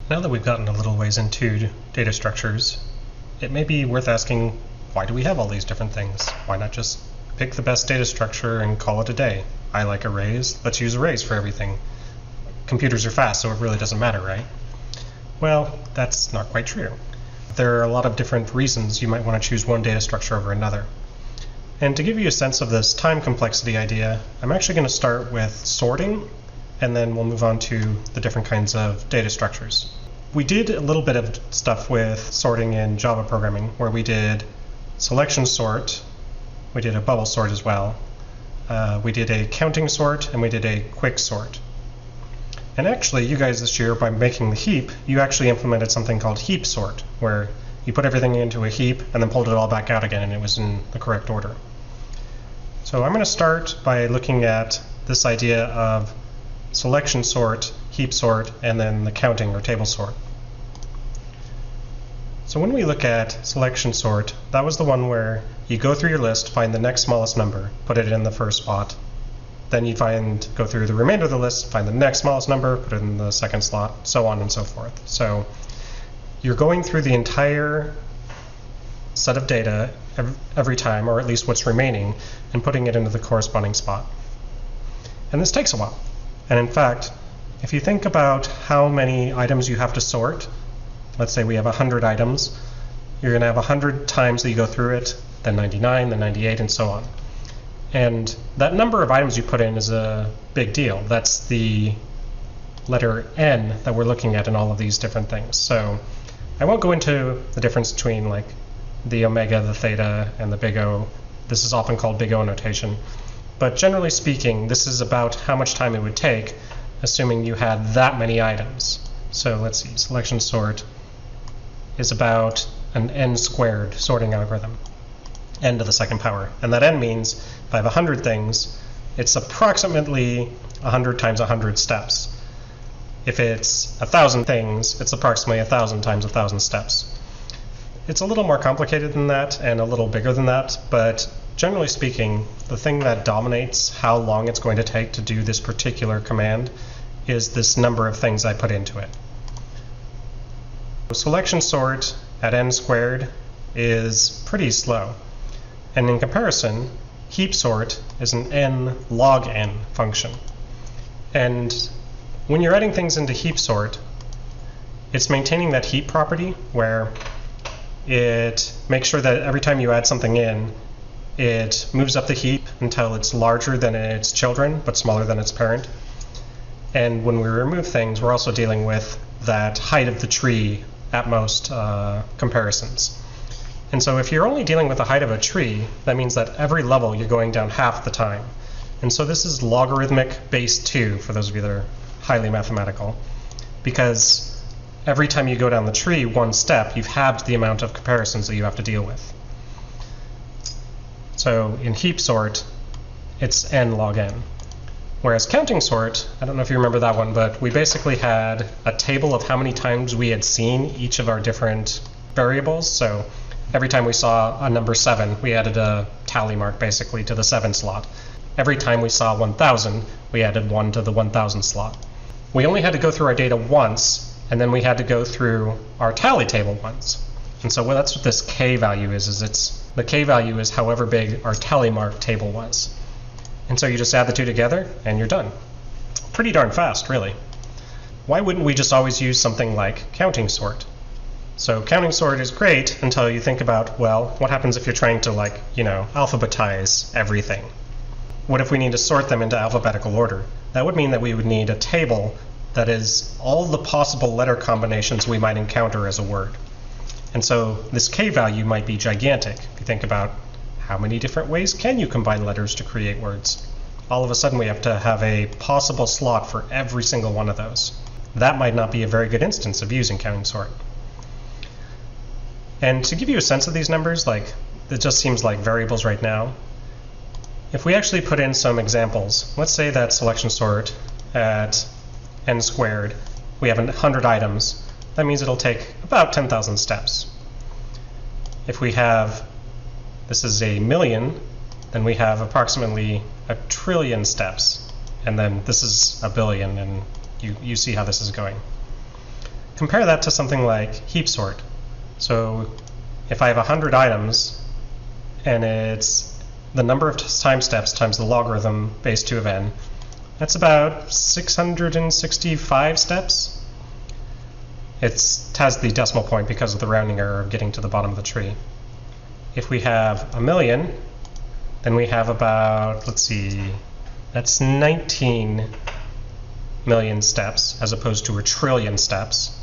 Now that we've gotten a little ways into data structures, it may be worth asking, why do we have all these different things? Why not just pick the best data structure and call it a day? I like arrays, let's use arrays for everything. Computers are fast, so it really doesn't matter, right? Well, that's not quite true. There are a lot of different reasons you might want to choose one data structure over another. And to give you a sense of this time complexity idea, I'm actually going to start with sorting, and then we'll move on to the different kinds of data structures. We did a little bit of stuff with sorting in Java programming, where we did selection sort, we did a bubble sort as well, we did a counting sort, and we did a quick sort. And actually, you guys this year, by making the heap, you actually implemented something called heap sort, where you put everything into a heap and then pulled it all back out again, and it was in the correct order. So I'm going to start by looking at this idea of selection sort, heap sort, and then the counting or table sort. So when we look at selection sort, that was the one where you go through your list, find the next smallest number, put it in the first spot. Then you go through the remainder of the list, find the next smallest number, put it in the second slot, so on and so forth. So you're going through the entire set of data every time, or at least what's remaining, and putting it into the corresponding spot. And this takes a while. And in fact, if you think about how many items you have to sort, let's say we have 100 items, you're going to have 100 times that you go through it, then 99, then 98, and so on. And that number of items you put in is a big deal. That's the letter N that we're looking at in all of these different things. So I won't go into the difference between like the omega, the theta, and the big O. This is often called big O notation. But generally speaking, this is about how much time it would take, assuming you had that many items. So let's see, selection sort is about an n squared sorting algorithm, n to the second power. And that n means if I have 100 things, it's approximately 100 times 100 steps. If it's 1,000 things, it's approximately 1,000 times 1,000 steps. It's a little more complicated than that and a little bigger than that, but generally speaking, the thing that dominates how long it's going to take to do this particular command is this number of things I put into it. Selection sort at n squared is pretty slow. And in comparison, heap sort is an n log n function. And when you're adding things into heap sort, it's maintaining that heap property where it makes sure that every time you add something in, it moves up the heap until it's larger than its children, but smaller than its parent. And when we remove things, we're also dealing with that height of the tree at most comparisons. And so if you're only dealing with the height of a tree, that means that every level you're going down half the time. And so this is logarithmic base 2, for those of you that are highly mathematical, because every time you go down the tree one step, you've halved the amount of comparisons that you have to deal with. So in heap sort, it's n log n. Whereas counting sort, I don't know if you remember that one, but we basically had a table of how many times we had seen each of our different variables. So every time we saw a number 7, we added a tally mark basically to the 7 slot. Every time we saw 1,000, we added 1 to the 1,000 slot. We only had to go through our data once, and then we had to go through our tally table once. And so that's what this k value is the k value is however big our tally mark table was. And so you just add the two together, and you're done. Pretty darn fast, really. Why wouldn't we just always use something like counting sort? So counting sort is great until you think about, well, what happens if you're trying to, like, alphabetize everything? What if we need to sort them into alphabetical order? That would mean that we would need a table that is all the possible letter combinations we might encounter as a word. And so this k value might be gigantic. If you think about how many different ways can you combine letters to create words? All of a sudden we have to have a possible slot for every single one of those. That might not be a very good instance of using counting sort. And to give you a sense of these numbers, like, it just seems like variables right now. If we actually put in some examples, let's say that selection sort at n squared, we have 100 items. That means it'll take about 10,000 steps. If we have, this is a million, then we have approximately 1 trillion steps. And then this is 1 billion, and you see how this is going. compare that to something like heap sort. So if I have 100 items and it's the number of time steps times the logarithm base 2 of n, that's about 665 steps. It has the decimal point because of the rounding error of getting to the bottom of the tree. If we have 1,000,000, then we have about, let's see, that's 19 million steps as opposed to 1,000,000,000,000 steps.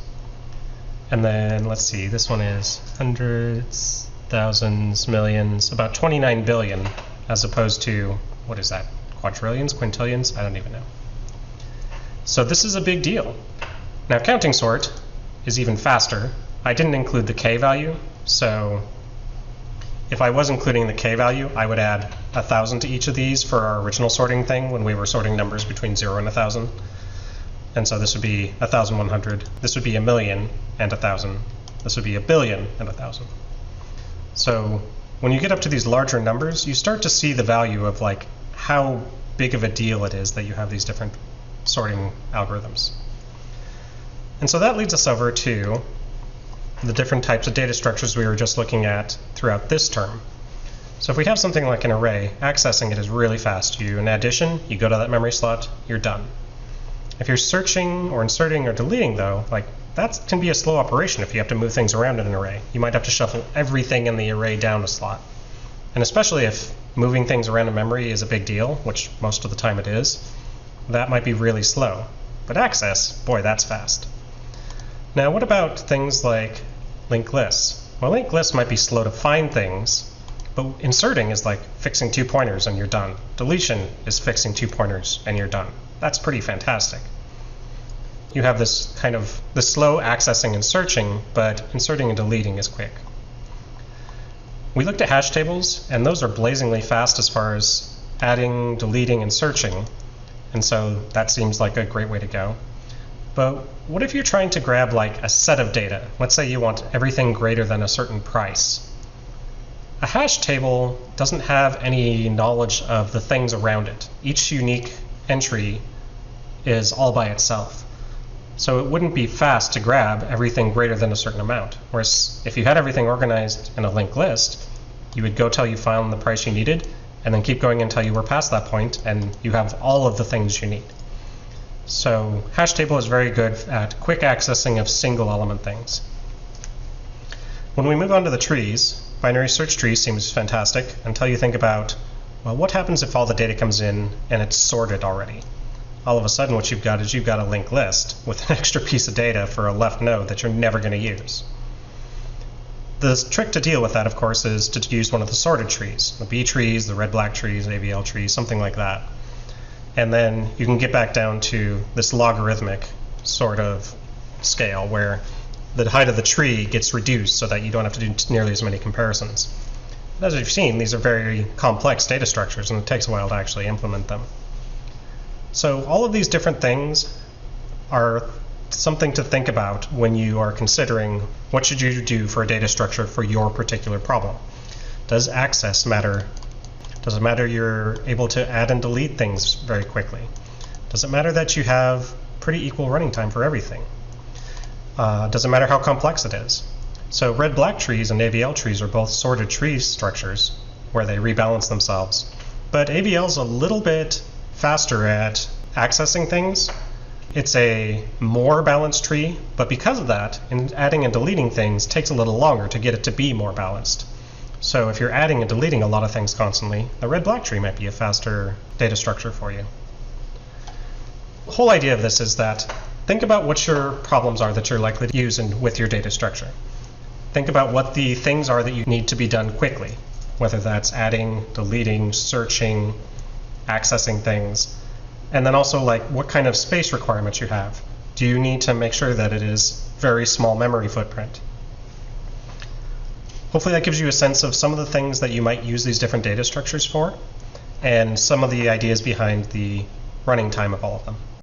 And then, let's see, this one is hundreds, thousands, millions, about 29 billion as opposed to, what is that, quadrillions, quintillions? I don't even know. So this is a big deal. Now counting sort is even faster. I didn't include the k value, so if I was including the k value, I would add 1,000 to each of these for our original sorting thing when we were sorting numbers between 0 and 1,000. And so this would be 1,100. This would be 1,000,000 and 1,000. This would be 1,000,000,000 and 1,000. So when you get up to these larger numbers, you start to see the value of like how big of a deal it is that you have these different sorting algorithms. And so that leads us over to the different types of data structures we were just looking at throughout this term. So if we have something like an array, accessing it is really fast. You do an addition, you go to that memory slot, you're done. If you're searching or inserting or deleting though, like that can be a slow operation if you have to move things around in an array. You might have to shuffle everything in the array down a slot. And especially if moving things around in memory is a big deal, which most of the time it is, that might be really slow. But access, boy, that's fast. Now what about things like linked lists? Well, linked lists might be slow to find things, but inserting is like fixing 2 pointers and you're done. Deletion is fixing 2 pointers and you're done. That's pretty fantastic. You have this kind of the slow accessing and searching, but inserting and deleting is quick. We looked at hash tables, and those are blazingly fast as far as adding, deleting, and searching, and so that seems like a great way to go. But what if you're trying to grab like a set of data? Let's say you want everything greater than a certain price. A hash table doesn't have any knowledge of the things around it. Each unique entry is all by itself. So it wouldn't be fast to grab everything greater than a certain amount. Whereas if you had everything organized in a linked list, you would go till you found the price you needed, and then keep going until you were past that point, and you have all of the things you need. So hash table is very good at quick accessing of single element things. When we move on to the trees, binary search tree seems fantastic until you think about, well, what happens if all the data comes in and it's sorted already? All of a sudden what you've got is you've got a linked list with an extra piece of data for a left node that you're never going to use. The trick to deal with that, of course, is to use one of the sorted trees, the B trees, the red-black trees, AVL trees, something like that. And then you can get back down to this logarithmic sort of scale where the height of the tree gets reduced so that you don't have to do nearly as many comparisons. As you've seen, these are very complex data structures, and it takes a while to actually implement them. So all of these different things are something to think about when you are considering what should you do for a data structure for your particular problem. Does access matter? Does it matter you're able to add and delete things very quickly? Does it matter that you have pretty equal running time for everything? Does it matter how complex it is? So red-black trees and AVL trees are both sorted tree structures where they rebalance themselves. But AVL is a little bit faster at accessing things. It's a more balanced tree, but because of that, in adding and deleting things takes a little longer to get it to be more balanced. So if you're adding and deleting a lot of things constantly, the red-black tree might be a faster data structure for you. The whole idea of this is that think about what your problems are that you're likely to use with your data structure. Think about what the things are that you need to be done quickly, whether that's adding, deleting, searching, accessing things, and then also like what kind of space requirements you have. Do you need to make sure that it is very small memory footprint? Hopefully that gives you a sense of some of the things that you might use these different data structures for, and some of the ideas behind the running time of all of them.